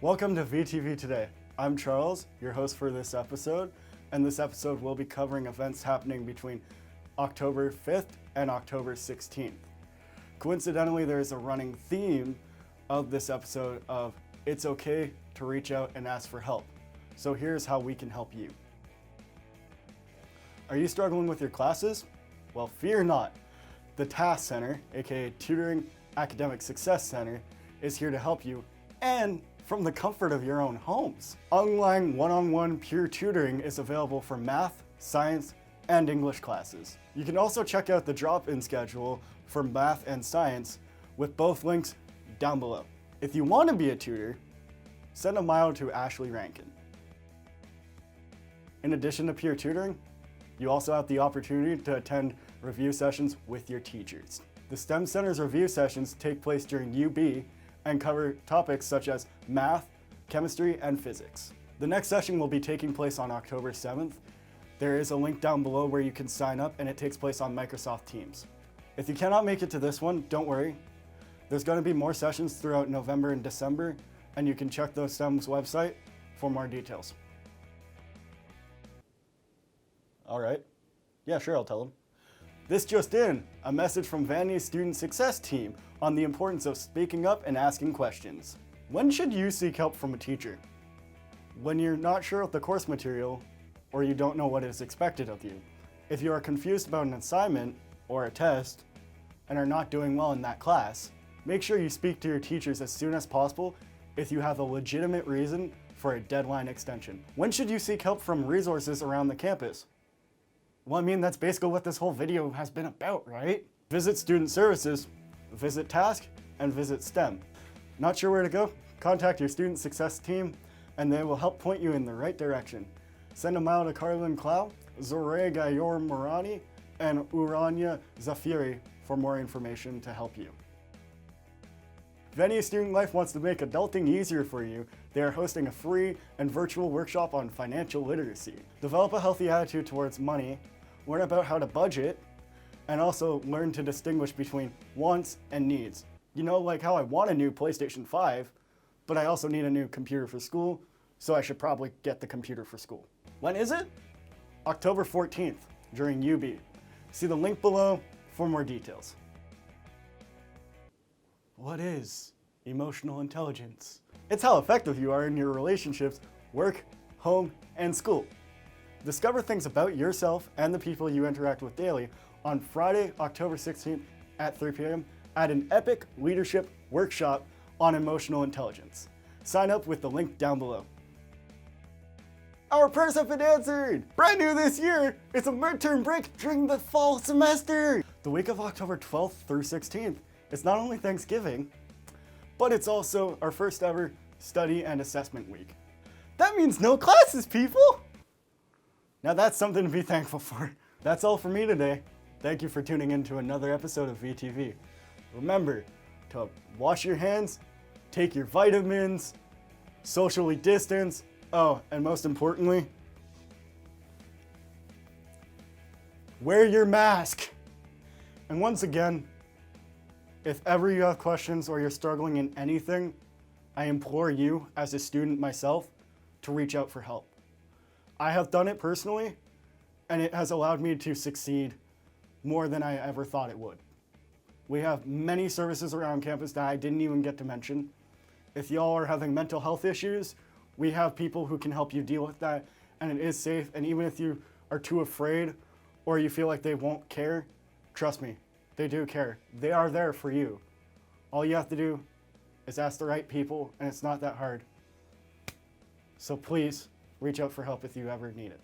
Welcome to VTV Today. I'm Charles, your host for this episode, and this episode will be covering events happening between October 5th and October 16th. Coincidentally, there is a running theme of this episode of it's okay to reach out and ask for help. So here's how we can help you. Are you struggling with your classes? Well, fear not. The TASC Center, aka Tutoring Academic Success Center, is here to help you, and from the comfort of your own homes. Online one-on-one peer tutoring is available for math, science, and English classes. You can also check out the drop-in schedule for math and science with both links down below. If you want to be a tutor, send a mile to Ashley Rankin. In addition to peer tutoring, you also have the opportunity to attend review sessions with your teachers. The STEM Center's review sessions take place during UB and cover topics such as math, chemistry, and physics. The next session will be taking place on October 7th. There is a link down below where you can sign up, and it takes place on Microsoft Teams. If you cannot make it to this one, don't worry. There's going to be more sessions throughout November and December, and you can check the STEM's website for more details. All right. Yeah, sure, I'll tell them. This just in, a message from Vanya's Student Success team on the importance of speaking up and asking questions. When should you seek help from a teacher? When you're not sure of the course material, or you don't know what is expected of you. If you are confused about an assignment or a test and are not doing well in that class, make sure you speak to your teachers as soon as possible if you have a legitimate reason for a deadline extension. When should you seek help from resources around the campus? Well, I mean, that's basically what this whole video has been about, right? Visit Student Services, visit TASC, and visit STEM. Not sure where to go? Contact your Student Success team, and they will help point you in the right direction. Send a mile to Cari-Lynn, Clough, Zohreh, Ghayour, Moradi, and Ourania, Zafiri for more information to help you. If any Student Life wants to make adulting easier for you, they are hosting a free and virtual workshop on financial literacy. Develop a healthy attitude towards money, learn about how to budget, and also learn to distinguish between wants and needs. You know, like how I want a new PlayStation 5, but I also need a new computer for school, so I should probably get the computer for school. When is it? October 14th, during UB. See the link below for more details. What is emotional intelligence? It's how effective you are in your relationships, work, home, and school. Discover things about yourself and the people you interact with daily on Friday, October 16th at 3 p.m. at an epic leadership workshop on emotional intelligence. Sign up with the link down below. Our prayers have been answered! Brand new this year, it's a midterm break during the fall semester! The week of October 12th through 16th, it's not only Thanksgiving, but it's also our first ever study and assessment week. That means no classes, people! Now that's something to be thankful for. That's all for me today. Thank you for tuning in to another episode of VTV. Remember to wash your hands, take your vitamins, socially distance, oh, and most importantly, wear your mask. And once again, if ever you have questions or you're struggling in anything, I implore you, as a student myself, to reach out for help. I have done it personally, and it has allowed me to succeed more than I ever thought it would. We have many services around campus that I didn't even get to mention. If y'all are having mental health issues, we have people who can help you deal with that, and it is safe. And even if you are too afraid or you feel like they won't care, trust me, they do care. They are there for you. All you have to do is ask the right people, and it's not that hard. So please reach out for help if you ever need it.